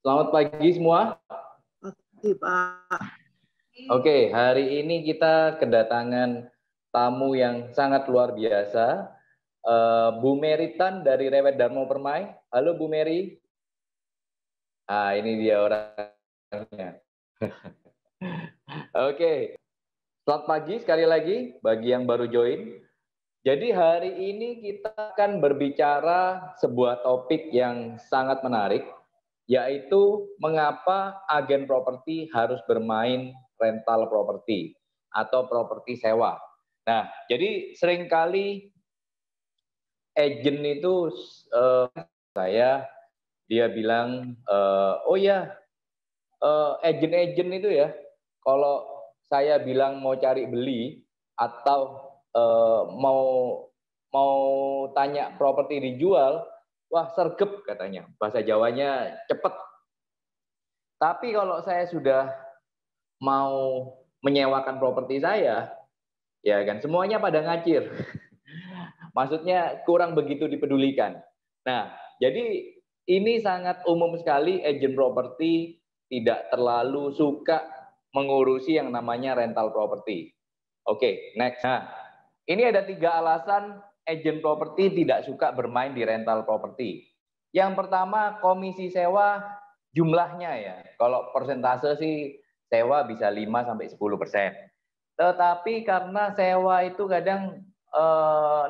Selamat pagi semua. Oke, Pak. Oke, hari ini kita kedatangan tamu yang sangat luar biasa. Bu Meritan dari Rewet Darmo Permai. Halo Bu Meri. Ah, ini dia orangnya. Oke, selamat pagi sekali lagi bagi yang baru join. Jadi hari ini kita akan berbicara sebuah topik yang sangat menarik, yaitu mengapa agen properti harus bermain rental properti atau properti sewa. Nah, jadi seringkali agent itu dia bilang, oh ya, agent-agent itu ya, kalau saya bilang mau cari beli atau mau tanya properti dijual, wah sergep katanya, bahasa Jawanya cepet. Tapi kalau saya sudah mau menyewakan properti saya, ya kan semuanya pada ngacir. Maksudnya kurang begitu dipedulikan. Nah, jadi ini sangat umum sekali agent properti tidak terlalu suka mengurusi yang namanya rental property. Oke, next. Nah, ini ada 3 alasan agent properti tidak suka bermain di rental property. Yang pertama, komisi sewa jumlahnya ya. Kalau persentase sih sewa bisa 5-10%. Tetapi karena sewa itu kadang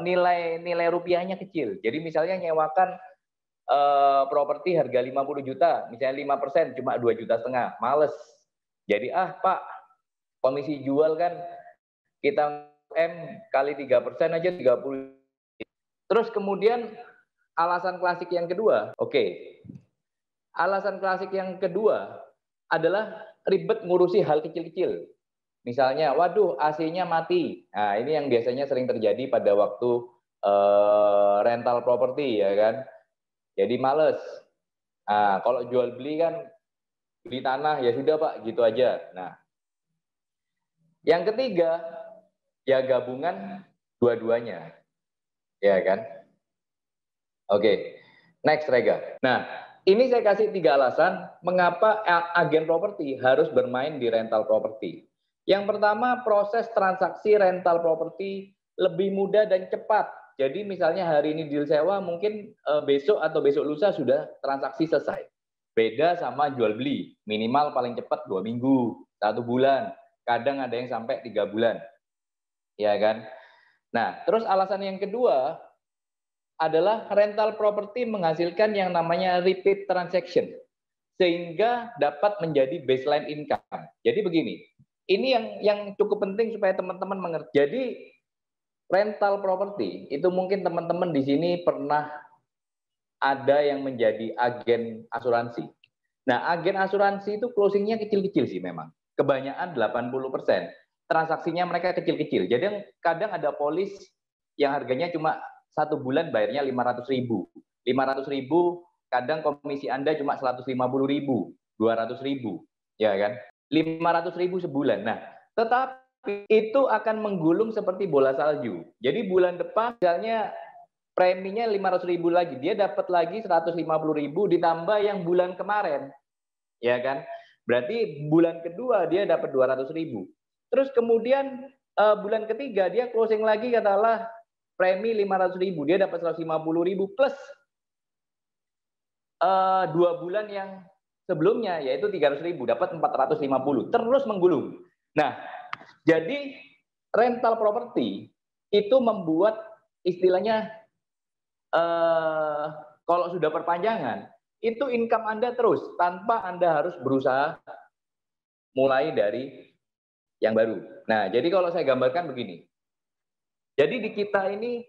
nilai rupiahnya kecil. Jadi misalnya nyewakan properti harga 50 juta, misalnya 5% cuma 2,5 juta, males. Jadi Pak, komisi jual kan kita kali 3% aja 30. Terus kemudian alasan klasik yang kedua, alasan klasik yang kedua adalah ribet ngurusi hal kecil-kecil. Misalnya, waduh AC-nya mati. Nah, ini yang biasanya sering terjadi pada waktu rental properti ya kan. Jadi males. Nah, kalau jual beli kan beli tanah ya sudah Pak, gitu aja. Nah, yang ketiga ya gabungan dua-duanya. Ya kan? Oke. Next Rega. Nah, ini saya kasih 3 alasan mengapa agen properti harus bermain di rental properti. Yang pertama, proses transaksi rental properti lebih mudah dan cepat. Jadi misalnya hari ini deal sewa, mungkin besok atau besok lusa sudah transaksi selesai. Beda sama jual beli, minimal paling cepat 2 minggu, 1 bulan, kadang ada yang sampai 3 bulan. Ya kan? Nah, terus alasan yang kedua adalah rental property menghasilkan yang namanya repeat transaction, sehingga dapat menjadi baseline income. Jadi begini, ini yang cukup penting supaya teman-teman mengerti. Jadi rental property itu mungkin teman-teman di sini pernah ada yang menjadi agen asuransi. Nah, agen asuransi itu closingnya kecil-kecil sih memang. Kebanyakan 80%. Transaksinya mereka kecil-kecil. Jadi kadang ada polis yang harganya cuma 1 bulan bayarnya 500.000. 500.000, kadang komisi Anda cuma 150.000, 200.000, ya kan? 500.000 sebulan. Nah, tetapi itu akan menggulung seperti bola salju. Jadi bulan depan misalnya preminya 500.000 lagi, dia dapat lagi 150.000 ditambah yang bulan kemarin, ya kan? Berarti bulan kedua dia dapat 200.000. Terus kemudian bulan ketiga dia closing lagi katakanlah premi 500.000, dia dapat 150.000 plus 2 bulan yang sebelumnya yaitu 300.000, dapat 450, terus menggulung. Nah, jadi rental property itu membuat istilahnya kalau sudah perpanjangan itu income Anda terus tanpa Anda harus berusaha mulai dari yang baru. Nah, jadi kalau saya gambarkan begini. Jadi di kita ini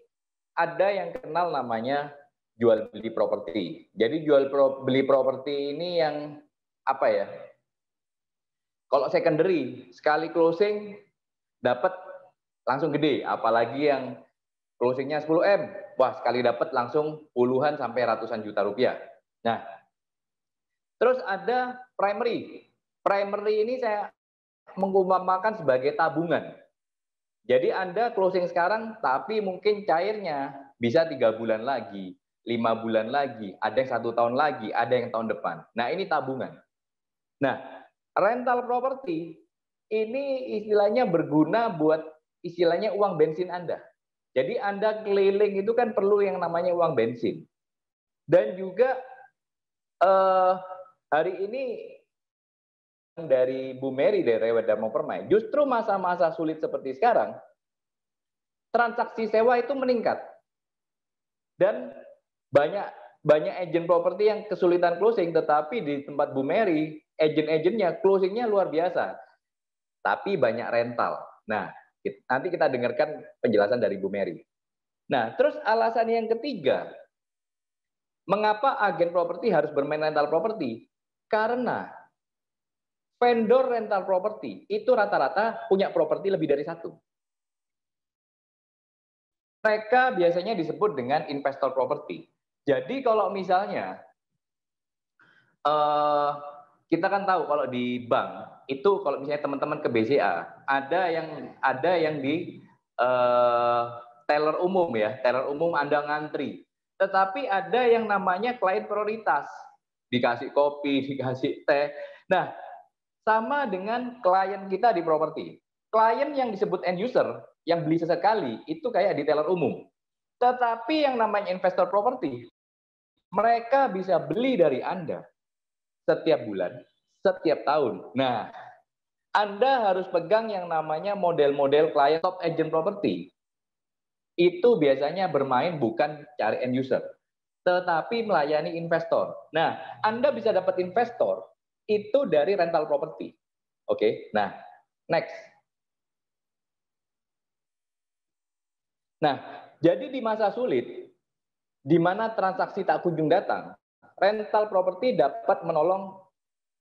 ada yang kenal namanya jual beli properti. Jadi jual beli properti ini yang apa ya? Kalau secondary sekali closing dapat langsung gede, apalagi yang closingnya 10M, wah sekali dapat langsung puluhan sampai ratusan juta rupiah. Nah, terus ada primary. Primary ini saya mengumpamakan sebagai tabungan. Jadi Anda closing sekarang, tapi mungkin cairnya bisa 3 bulan lagi. 5 bulan lagi, ada yang 1 tahun lagi, ada yang tahun depan. Nah, ini tabungan. Nah, rental properti ini istilahnya berguna buat istilahnya uang bensin Anda. Jadi Anda keliling itu kan perlu yang namanya uang bensin. Dan juga hari ini dari Bu Mary dari Rewet Darmo Permai, justru masa-masa sulit seperti sekarang, transaksi sewa itu meningkat. Dan banyak agen properti yang kesulitan closing, tetapi di tempat Bu Mary, agen-agennya closingnya luar biasa. Tapi banyak rental. Nah, nanti kita dengarkan penjelasan dari Bu Mary. Nah, terus alasan yang ketiga, mengapa agen properti harus bermain rental properti? Karena vendor rental properti itu rata-rata punya properti lebih dari satu. Mereka biasanya disebut dengan investor properti. Jadi kalau misalnya kita kan tahu kalau di bank itu kalau misalnya teman-teman ke BCA ada yang di teller umum ya, teller umum Anda ngantri. Tetapi ada yang namanya klien prioritas, dikasih kopi, dikasih teh. Nah, sama dengan klien kita di properti. Klien yang disebut end user, yang beli sesekali, itu kayak di teller umum. Tetapi yang namanya investor properti, mereka bisa beli dari Anda setiap bulan, setiap tahun. Nah, Anda harus pegang yang namanya model-model klien top agent property. Itu biasanya bermain bukan cari end user, tetapi melayani investor. Nah, Anda bisa dapat investor itu dari rental property. Oke, nah, next. Nah, jadi di masa sulit, di mana transaksi tak kunjung datang, rental property dapat menolong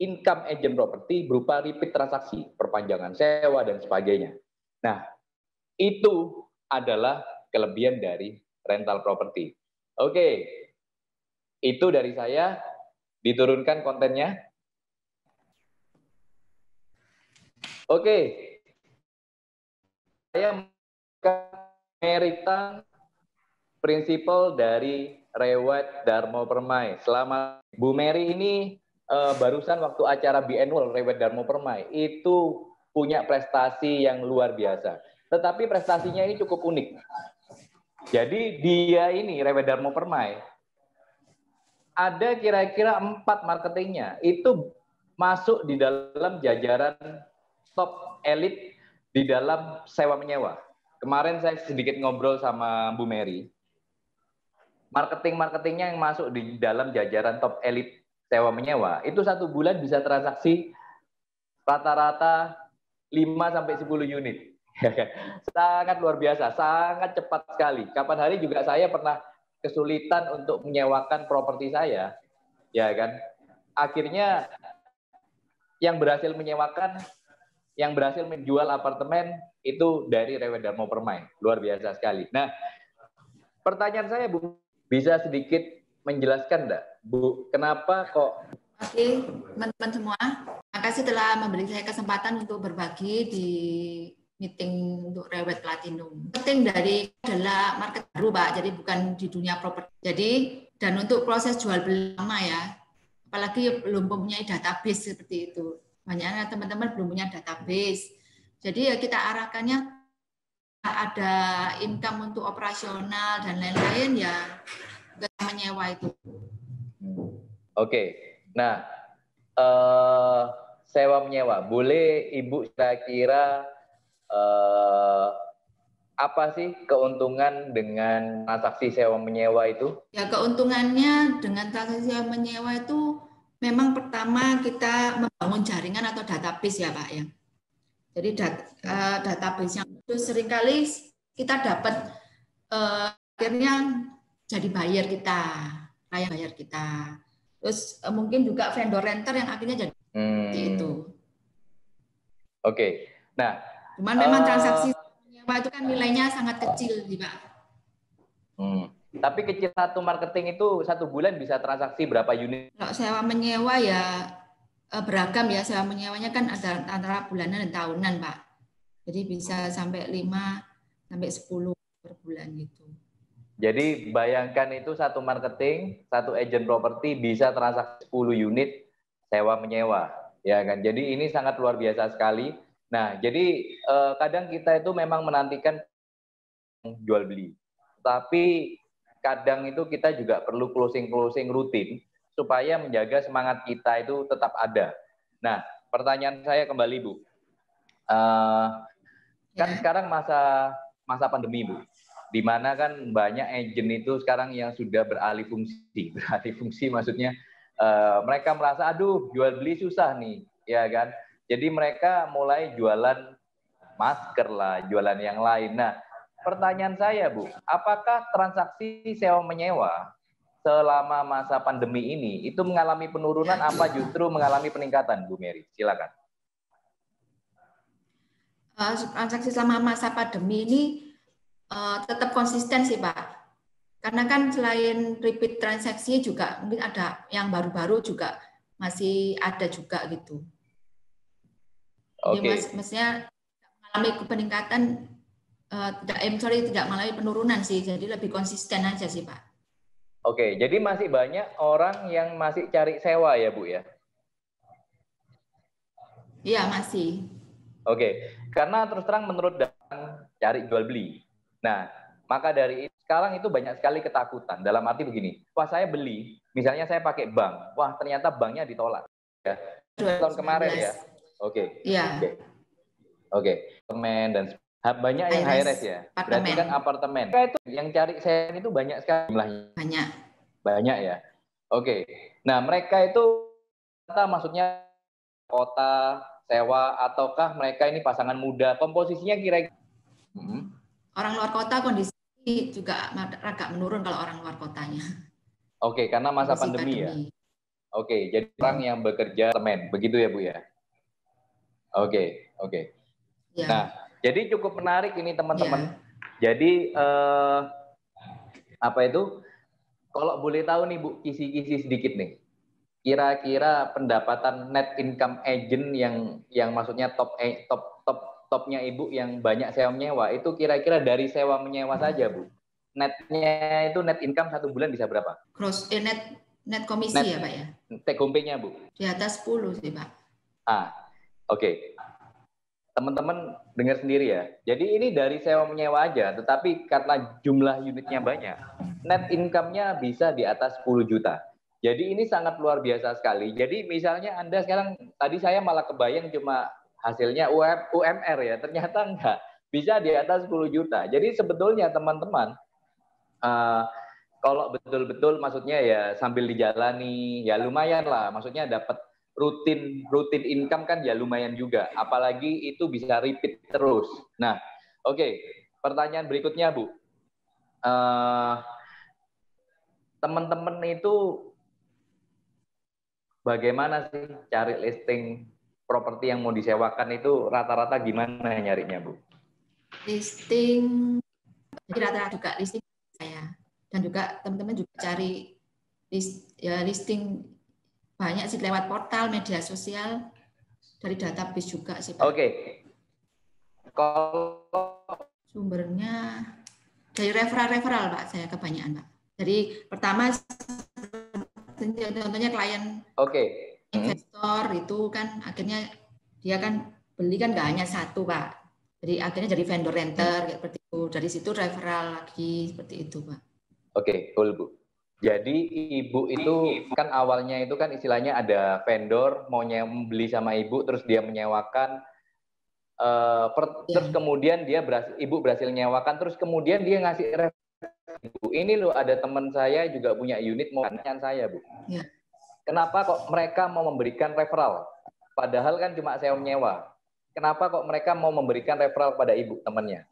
income agent property berupa repeat transaksi, perpanjangan sewa, dan sebagainya. Nah, itu adalah kelebihan dari rental property. Oke, itu dari saya. Diturunkan kontennya. Oke, saya meritan prinsipal dari Rewet Darmo Permai. Selama Bu Mary ini barusan waktu acara biannual Rewet Darmo Permai itu punya prestasi yang luar biasa. Tetapi prestasinya ini cukup unik. Jadi dia ini Rewet Darmo Permai ada kira-kira 4 marketingnya itu masuk di dalam jajaran top elit di dalam sewa menyewa. Kemarin saya sedikit ngobrol sama Bu Mary. Marketingnya yang masuk di dalam jajaran top elit sewa menyewa itu 1 bulan bisa transaksi rata-rata 5-10 unit. Sangat luar biasa, sangat cepat sekali. Kapan hari juga saya pernah kesulitan untuk menyewakan properti saya, ya kan? Akhirnya yang berhasil menyewakan, yang berhasil menjual apartemen itu dari Rewet Darmo Permai, luar biasa sekali. Nah, pertanyaan saya Bu, bisa sedikit menjelaskan enggak, Bu, kenapa kok? Oke, teman-teman semua, terima kasih telah memberi saya kesempatan untuk berbagi di meeting untuk Rewet Platinum. Penting dari adalah market baru, Pak, jadi bukan di dunia properti. Jadi, dan untuk proses jual beli lama ya, apalagi belum mempunyai database seperti itu. Banyaknya teman-teman belum punya database. Jadi ya kita arahkannya ada income untuk operasional dan lain-lain ya kita menyewa itu. Oke, nah sewa menyewa, boleh Ibu kira-kira apa sih keuntungan dengan transaksi sewa menyewa itu? Ya, keuntungannya dengan transaksi sewa menyewa itu memang pertama kita membangun jaringan atau database ya Pak ya. Jadi database yang itu seringkali kita dapat akhirnya jadi buyer kita, klien buyer kita. Terus mungkin juga vendor renter yang akhirnya jadi itu. Oke, nah. Cuman memang transaksi menyewa itu kan nilainya sangat kecil sih Pak. Tapi kecil satu marketing itu 1 bulan bisa transaksi berapa unit? Kalau sewa menyewa ya beragam ya, sewa menyewanya kan ada antara bulanan dan tahunan Pak. Jadi bisa sampai 5 sampai 10 per bulan gitu. Jadi bayangkan itu satu marketing, satu agent properti bisa transaksi 10 unit sewa menyewa, ya kan? Jadi ini sangat luar biasa sekali. Nah, jadi kadang kita itu memang menantikan jual beli, tapi kadang itu kita juga perlu closing rutin supaya menjaga semangat kita itu tetap ada. Nah, pertanyaan saya kembali Bu, kan sekarang masa pandemi Bu, di mana kan banyak agent itu sekarang yang sudah beralih fungsi maksudnya mereka merasa aduh jual beli susah nih, ya kan? Jadi mereka mulai jualan masker lah, jualan yang lain. Nah, pertanyaan saya Bu, apakah transaksi sewa menyewa selama masa pandemi ini itu mengalami penurunan apa justru mengalami peningkatan Bu Mary? Silakan. Transaksi selama masa pandemi ini tetap konsisten sih Pak. Karena kan selain repeat transaksi juga mungkin ada yang baru-baru juga masih ada juga gitu. Jadi maksudnya mengalami peningkatan, tidak mengalami penurunan sih, jadi lebih konsisten aja sih Pak. Oke, jadi masih banyak orang yang masih cari sewa ya Bu ya? Iya masih. Oke, karena terus terang menurut data cari jual beli. Nah, maka dari itu sekarang itu banyak sekali ketakutan. Dalam arti begini, wah saya beli, misalnya saya pakai bank, wah ternyata banknya ditolak. Ya. Tahun kemarin ya. Oke. Iya. Oke. Apartemen dan banyak yang high-rise ya. Berarti kan apartemen. Itu yang cari sewa itu banyak sekali jumlahnya. Banyak ya. Oke. Nah, mereka itu maksudnya kota sewa ataukah mereka ini pasangan muda? Komposisinya kira-kira orang luar kota kondisi juga agak menurun kalau orang luar kotanya. Oke, karena masa pandemi ya. Oke, jadi orang yang bekerja apartemen, begitu ya Bu ya. Oke. Ya. Nah, jadi cukup menarik ini teman-teman. Ya. Jadi apa itu? Kalau boleh tahu nih Bu, kisi-kisi sedikit nih. Kira-kira pendapatan net income agent yang maksudnya topnya Ibu yang banyak sewa menyewa itu kira-kira dari sewa menyewa saja Bu. Netnya itu net income 1 bulan bisa berapa? Gross net komisi ya Pak ya? Take home pay-nya Bu? Di atas 10 sih Pak. Oke. Teman-teman dengar sendiri ya. Jadi ini dari sewa menyewa aja, tetapi karena jumlah unitnya banyak, net income-nya bisa di atas 10 juta. Jadi ini sangat luar biasa sekali. Jadi misalnya Anda sekarang, tadi saya malah kebayang cuma hasilnya UMR ya, ternyata enggak. Bisa di atas 10 juta. Jadi sebetulnya teman-teman, kalau betul-betul maksudnya ya sambil dijalani, ya lumayan lah. Maksudnya dapat rutin income kan ya lumayan juga. Apalagi itu bisa repeat terus. Nah, oke. Pertanyaan berikutnya Bu. Teman-teman itu bagaimana sih cari listing properti yang mau disewakan itu rata-rata gimana nyarinya Bu? Listing, jadi rata-rata juga listing saya. Dan juga teman-teman juga cari listing banyak sih lewat portal, media sosial, dari database juga sih Pak. Oke. Kalau sumbernya dari referral Pak, saya kebanyakan Pak. Jadi pertama contohnya klien investor itu kan akhirnya dia kan beli kan nggak hanya satu Pak. Jadi akhirnya jadi vendor renter kayak seperti itu. Dari situ referral lagi seperti itu Pak. Oke, cool Bu. Jadi Ibu itu kan awalnya itu kan istilahnya ada vendor mau beli sama Ibu terus dia menyewakan terus kemudian Ibu berhasil menyewakan terus kemudian dia ngasih referral. Bu, ini loh ada teman saya juga punya unit mau tanya saya Bu. Ya. Kenapa kok mereka mau memberikan referral? Padahal kan cuma sewa menyewa. Kenapa kok mereka mau memberikan referral pada Ibu temannya?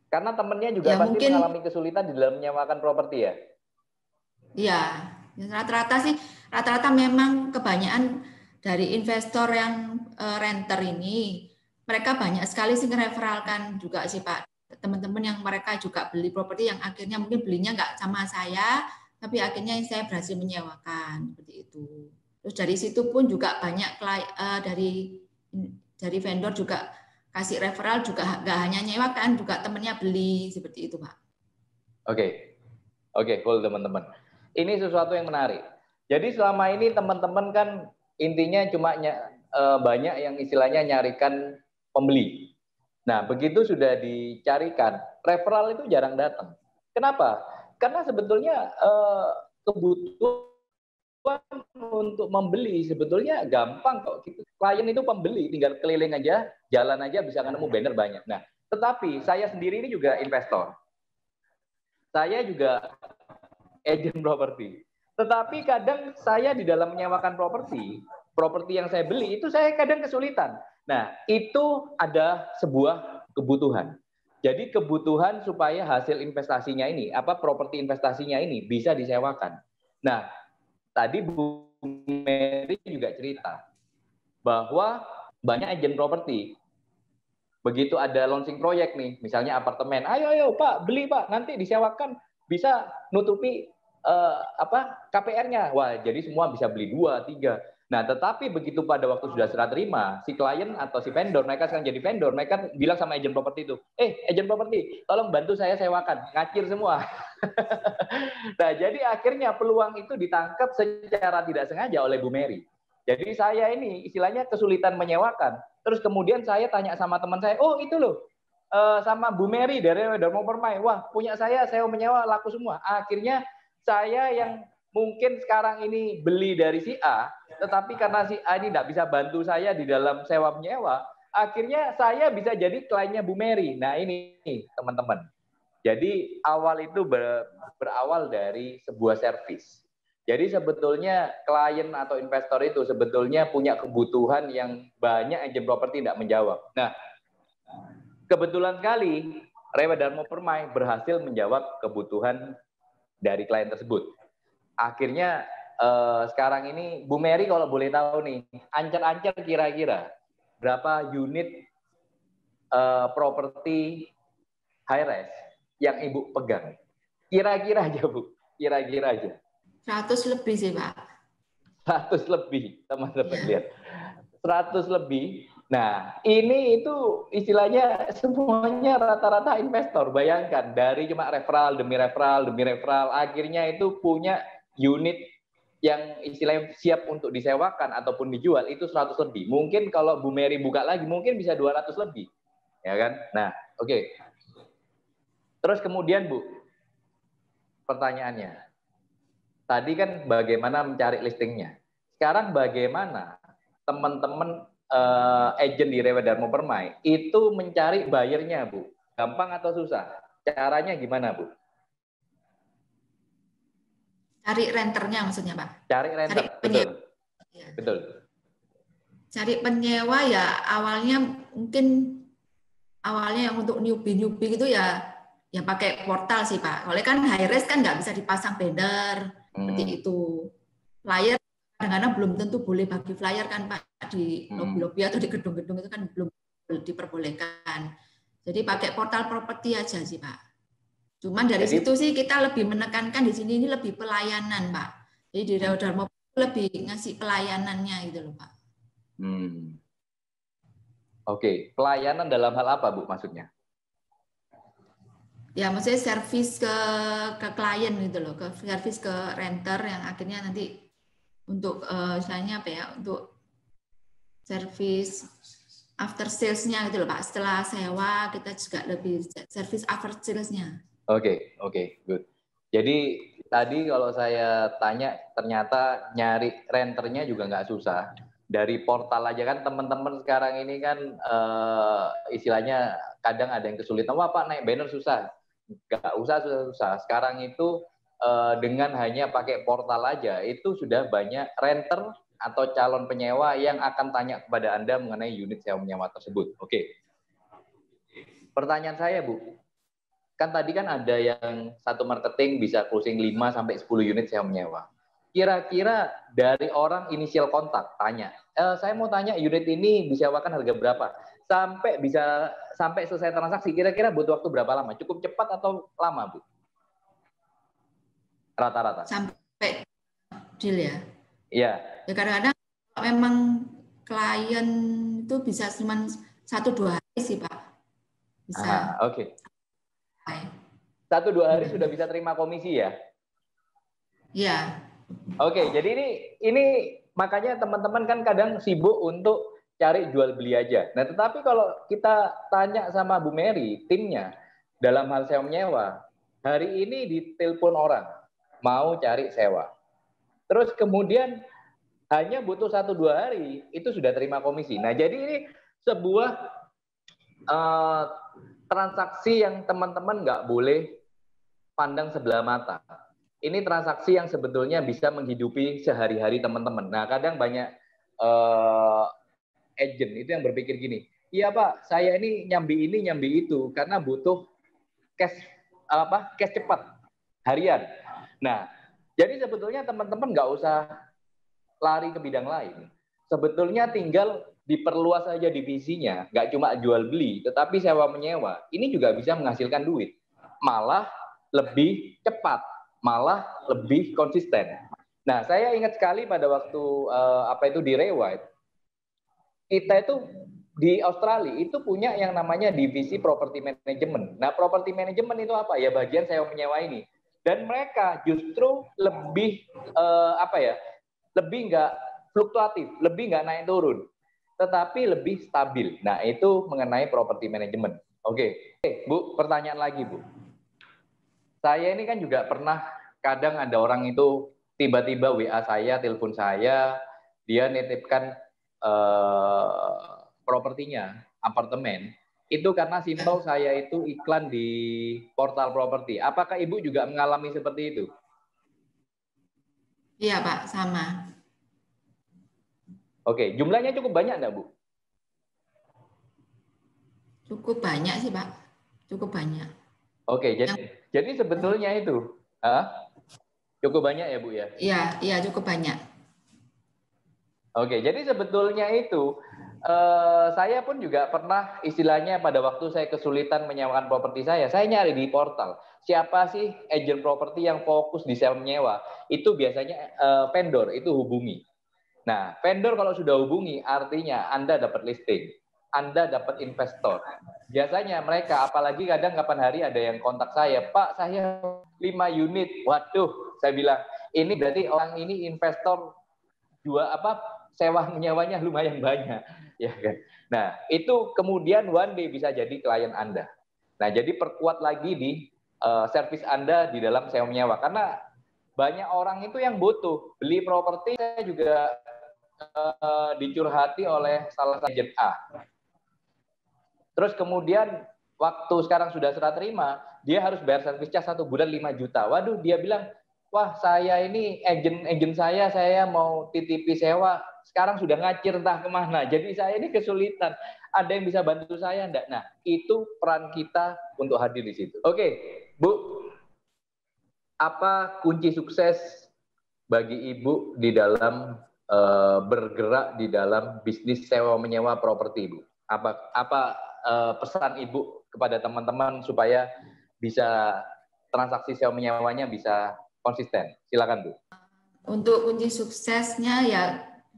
Karena temennya juga ya, pasti mengalami kesulitan di dalam menyewakan properti ya? Iya, rata-rata memang kebanyakan dari investor yang renter ini, mereka banyak sekali sih referalkan juga sih Pak. Teman-teman yang mereka juga beli properti yang akhirnya mungkin belinya nggak sama saya, tapi akhirnya saya berhasil menyewakan, seperti itu. Terus dari situ pun juga banyak dari vendor juga kasih referral juga nggak hanya nyewakan, juga temennya beli seperti itu, Pak. Oke, cool teman-teman. Ini sesuatu yang menarik. Jadi selama ini teman-teman kan intinya cuma banyak yang istilahnya nyarikan pembeli. Nah, begitu sudah dicarikan, referral itu jarang datang. Kenapa? Karena sebetulnya kebutuhan untuk membeli sebetulnya gampang kok. Klien itu pembeli, tinggal keliling aja, jalan aja bisa ketemu banner banyak. Nah, tetapi saya sendiri ini juga investor. Saya juga agent properti. Tetapi kadang saya di dalam menyewakan properti yang saya beli itu saya kadang kesulitan. Nah, itu ada sebuah kebutuhan. Jadi kebutuhan supaya hasil investasinya ini, properti investasinya ini bisa disewakan. Nah, tadi Bu Mary juga cerita bahwa banyak agen properti. Begitu ada launching proyek nih, misalnya apartemen, ayo Pak, beli Pak, nanti disewakan bisa nutupi KPR-nya. Wah, jadi semua bisa beli 2, 3. Nah, tetapi begitu pada waktu sudah serah terima, si klien atau si vendor, mereka sekarang jadi vendor, mereka bilang sama agen properti itu, agen properti, tolong bantu saya sewakan, ngacir semua. Nah, jadi akhirnya peluang itu ditangkap secara tidak sengaja oleh Bu Mary. Jadi saya ini istilahnya kesulitan menyewakan. Terus kemudian saya tanya sama teman saya, oh itu loh, sama Bu Mary dari Darmo Permai, wah punya saya mau menyewa laku semua. Akhirnya saya yang mungkin sekarang ini beli dari si A, tetapi karena si A ini tidak bisa bantu saya di dalam sewa menyewa, akhirnya saya bisa jadi kliennya Bu Mary. Nah ini teman-teman. Jadi awal itu berawal dari sebuah servis. Jadi sebetulnya klien atau investor itu sebetulnya punya kebutuhan yang banyak agen properti tidak menjawab. Nah, kebetulan sekali Rewa Darmo Permai berhasil menjawab kebutuhan dari klien tersebut. Akhirnya sekarang ini Bu Mary kalau boleh tahu nih, ancar-ancar kira-kira berapa unit properti high rise yang Ibu pegang? Kira-kira aja Bu, kira-kira aja. 100 lebih sih, Pak. 100 lebih, teman-teman lihat. 100 lebih. Nah, ini itu istilahnya semuanya rata-rata investor. Bayangkan, dari cuma referral demi referral, akhirnya itu punya unit yang istilahnya siap untuk disewakan ataupun dijual, itu 100 lebih. Mungkin kalau Bu Mary buka lagi, mungkin bisa 200 lebih. Ya kan? Nah, oke. Terus kemudian, Bu, pertanyaannya. Tadi kan bagaimana mencari listingnya. Sekarang bagaimana teman-teman agent di Rewa Darmo Permai itu mencari buyernya, Bu? Gampang atau susah? Caranya gimana, Bu? Cari renternya maksudnya, Pak? Cari renter, betul. Ya. Betul. Cari penyewa ya awalnya yang untuk newbie gitu ya pakai portal sih, Pak. Oleh kan high rise kan nggak bisa dipasang banner seperti itu. Flyer kadang-kadang belum tentu boleh bagi flyer kan, Pak, di lobby-lobby atau di gedung-gedung itu kan belum diperbolehkan. Jadi pakai portal properti aja sih, Pak. Cuman dari situ sih kita lebih menekankan di sini ini lebih pelayanan, Pak. Jadi di Rewa Darmo lebih ngasih pelayanannya gitu loh, Pak. Oke, pelayanan dalam hal apa, Bu, maksudnya? Ya, maksudnya servis ke klien gitu loh, ke servis ke renter yang akhirnya nanti untuk misalnya apa ya, untuk servis after sales-nya gitu loh, Pak. Setelah sewa kita juga lebih servis after sales-nya. Oke, good. Jadi tadi kalau saya tanya ternyata nyari renternya juga nggak susah. Dari portal aja kan teman-teman sekarang ini kan istilahnya kadang ada yang kesulitan, wah Pak naik banner susah. Nggak usah susah. Sekarang itu dengan hanya pakai portal aja itu sudah banyak renter atau calon penyewa yang akan tanya kepada Anda mengenai unit sewa menyewa tersebut. Oke. Pertanyaan saya, Bu. Kan tadi kan ada yang satu marketing bisa closing 5 sampai 10 unit sewa menyewa. Kira-kira dari orang inisial kontak tanya, saya mau tanya unit ini disewakan harga berapa? Sampai selesai transaksi, kira-kira butuh waktu berapa lama? Cukup cepat atau lama, Bu? Rata-rata. Sampai deal ya? Iya. Ya kadang-kadang memang klien itu bisa cuma 1-2 hari sih Pak. Bisa. Oke. 1-2 hari sudah bisa terima komisi ya? Iya. Oke, jadi ini makanya teman-teman kan kadang sibuk untuk cari jual beli aja. Nah, tetapi kalau kita tanya sama Bu Mary, timnya dalam hal sewa menyewa, hari ini ditelepon orang mau cari sewa. Terus kemudian hanya butuh 1-2 hari itu sudah terima komisi. Nah, jadi ini sebuah transaksi yang teman-teman nggak boleh pandang sebelah mata. Ini transaksi yang sebetulnya bisa menghidupi sehari-hari teman-teman. Nah, kadang banyak agent itu yang berpikir gini, iya Pak, saya ini nyambi itu karena butuh cash cepat harian. Nah, jadi sebetulnya teman-teman nggak usah lari ke bidang lain. Sebetulnya tinggal diperluas saja divisinya, nggak cuma jual beli, tetapi sewa menyewa. Ini juga bisa menghasilkan duit, malah lebih cepat, malah lebih konsisten. Nah, saya ingat sekali pada waktu di Rewide, kita itu di Australia itu punya yang namanya divisi property management. Nah, property management itu apa? Ya bagian sewa menyewa ini. Dan mereka justru lebih lebih nggak fluktuatif, lebih nggak naik turun, tetapi lebih stabil. Nah, itu mengenai property management. Oke, Bu, pertanyaan lagi, Bu. Saya ini kan juga pernah kadang ada orang itu tiba-tiba WA saya, telepon saya, dia nitipkan propertinya, apartemen, itu karena simpel saya itu iklan di portal properti. Apakah Ibu juga mengalami seperti itu? Iya Pak, sama. Oke, jumlahnya cukup banyak enggak, Bu? Cukup banyak sih Pak, cukup banyak. Oke, jadi sebetulnya itu cukup banyak ya Bu ya? Iya cukup banyak. Oke, jadi sebetulnya itu saya pun juga pernah istilahnya pada waktu saya kesulitan menyewakan properti saya nyari di portal. Siapa sih agent properti yang fokus di sewa menyewa? Itu biasanya vendor, itu hubungi. Nah, vendor kalau sudah hubungi artinya Anda dapat listing, Anda dapat investor. Biasanya mereka, apalagi kadang kapan hari ada yang kontak saya, Pak saya 5 unit, waduh, saya bilang, ini berarti orang ini investor sewa menyewanya lumayan banyak, ya kan. Nah, itu kemudian one day bisa jadi klien Anda. Nah, jadi perkuat lagi di servis Anda di dalam sewa menyewa, karena banyak orang itu yang butuh beli properti. Saya juga dicurhati oleh salah satu agent A. Terus kemudian waktu sekarang sudah serah terima, dia harus bayar servis cas 1 bulan 5 juta. Waduh, dia bilang, wah saya ini agent saya mau titipi sewa, sekarang sudah ngacir entah kemana. Jadi saya ini kesulitan. Ada yang bisa bantu saya enggak? Nah, itu peran kita untuk hadir di situ. Oke, Bu, apa kunci sukses bagi Ibu di dalam bergerak di dalam bisnis sewa menyewa properti, Bu? Apa pesan Ibu kepada teman-teman supaya bisa transaksi sewa menyewanya bisa konsisten? Silakan, Bu. Untuk kunci suksesnya ya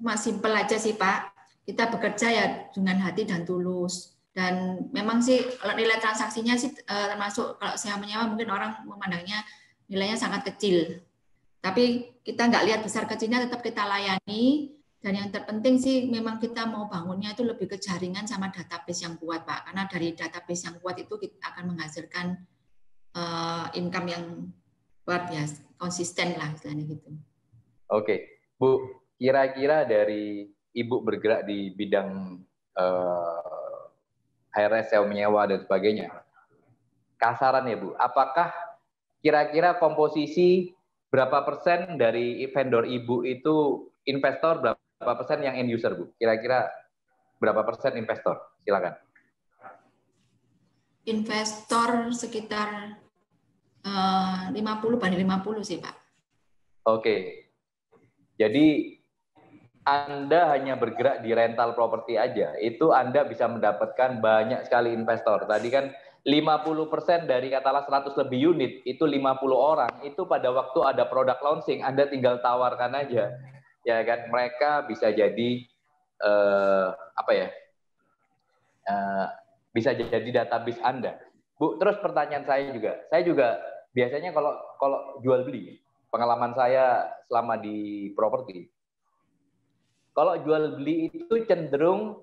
masih simpel aja sih Pak. Kita bekerja ya dengan hati dan tulus. Dan memang sih kalau nilai transaksinya sih termasuk kalau sewa menyewa mungkin orang memandangnya nilainya sangat kecil. Tapi kita nggak lihat besar kecilnya, tetap kita layani. Dan yang terpenting sih memang kita mau bangunnya itu lebih ke jaringan sama database yang kuat, Pak. Karena dari database yang kuat itu kita akan menghasilkan income yang luar biasa, konsisten lah istilahnya gitu. Oke, Bu, kira-kira dari Ibu bergerak di bidang HRS, sewa menyewa dan sebagainya, kasaran ya Bu, apakah kira-kira komposisi berapa persen dari vendor Ibu itu investor, berapa persen yang end user, Bu? Kira-kira berapa persen investor? Silakan. Investor sekitar 50/50 sih, Pak. Oke. Jadi Anda hanya bergerak di rental properti aja, itu Anda bisa mendapatkan banyak sekali investor. Tadi kan 50% dari katakanlah 100 lebih unit, itu 50 orang, itu pada waktu ada produk launching, Anda tinggal tawarkan aja. Ya kan, mereka bisa jadi bisa jadi database Anda. Bu, terus pertanyaan saya juga biasanya kalau jual beli, pengalaman saya selama di properti, kalau jual beli itu cenderung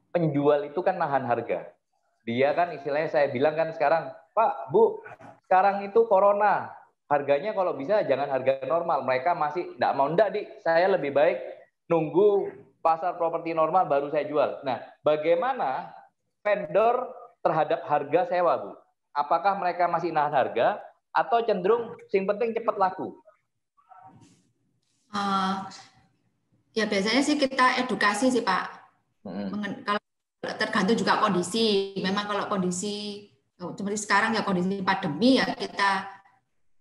penjual itu kan nahan harga. Dia kan istilahnya saya bilang kan sekarang, Pak, Bu, sekarang itu corona, harganya kalau bisa jangan harga normal. Mereka masih enggak mau, enggak, Dik, saya lebih baik nunggu pasar properti normal baru saya jual. Nah, bagaimana vendor terhadap harga sewa, Bu? Apakah mereka masih nahan harga atau cenderung sing penting cepat laku? Ya biasanya sih kita edukasi sih Pak. Kalau tergantung juga kondisi. Memang kalau kondisi seperti sekarang ya kondisi pandemi ya kita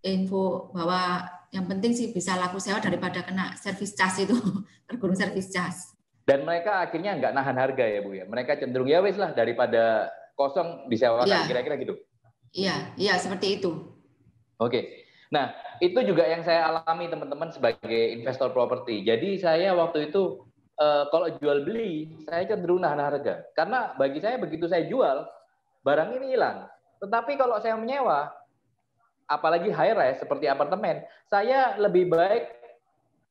info bahwa yang penting sih bisa laku sewa daripada kena service charge itu, tergulung service charge. Dan mereka akhirnya nggak nahan harga ya Bu ya. Mereka cenderung ya wis lah daripada kosong disewakan, kira-kira gitu. Iya seperti itu. Oke. Nah, itu juga yang saya alami teman-teman sebagai investor properti. Jadi saya waktu itu kalau jual beli, saya cenderung nahan harga. Karena bagi saya begitu saya jual, barang ini hilang. Tetapi kalau saya menyewa, apalagi high rise seperti apartemen, saya lebih baik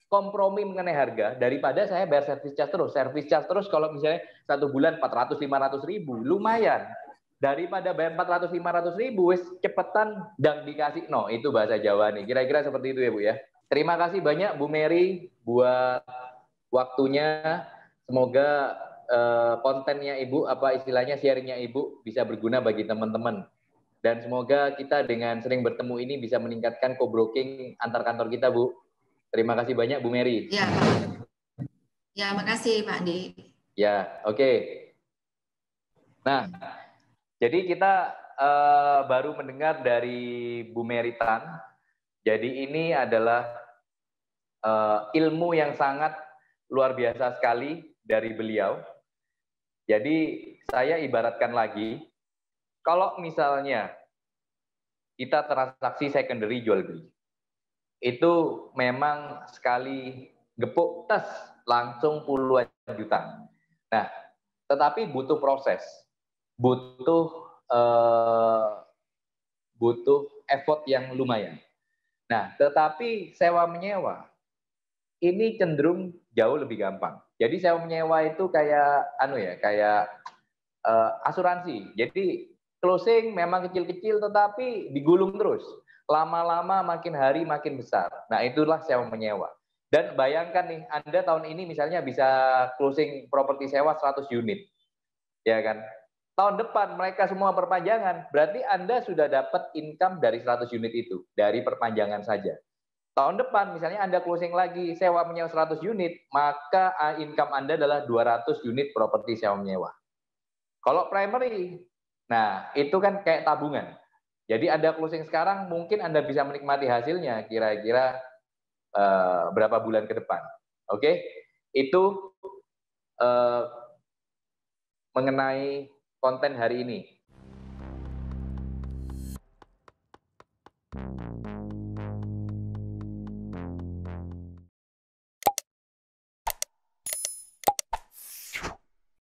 kompromi mengenai harga daripada saya bayar service charge terus. Service charge terus kalau misalnya 1 bulan 400-500 ribu, lumayan. Daripada bayar 400-500 ribu, wis cepetan dan dikasih. No, itu bahasa Jawa nih. Kira-kira seperti itu ya Bu ya. Terima kasih banyak Bu Mary buat waktunya. Semoga kontennya Ibu, apa istilahnya sharingnya Ibu bisa berguna bagi teman-teman. Dan semoga kita dengan sering bertemu ini bisa meningkatkan co-broking antar kantor kita, Bu. Terima kasih banyak Bu Mary. Ya, ya makasih Pak Andi. Ya, oke. Nah, jadi kita baru mendengar dari Bu Mary Tan. Jadi ini adalah ilmu yang sangat luar biasa sekali dari beliau. Jadi saya ibaratkan lagi, kalau misalnya kita transaksi secondary jual beli, itu memang sekali gepuk tes langsung puluhan juta. Nah, tetapi butuh proses, butuh effort yang lumayan. Nah, tetapi sewa menyewa ini cenderung jauh lebih gampang. Jadi sewa menyewa itu kayak asuransi. Jadi closing memang kecil-kecil tetapi digulung terus. Lama-lama makin hari makin besar. Nah, itulah sewa menyewa. Dan bayangkan nih, Anda tahun ini misalnya bisa closing properti sewa 100 unit. Ya kan? Tahun depan mereka semua perpanjangan, berarti Anda sudah dapat income dari 100 unit itu, dari perpanjangan saja. Tahun depan misalnya Anda closing lagi sewa menyewa 100 unit, maka income Anda adalah 200 unit properti sewa menyewa. Kalau primary, nah itu kan kayak tabungan. Jadi Anda closing sekarang, mungkin Anda bisa menikmati hasilnya kira-kira berapa bulan ke depan. Oke? Itu mengenai konten hari ini.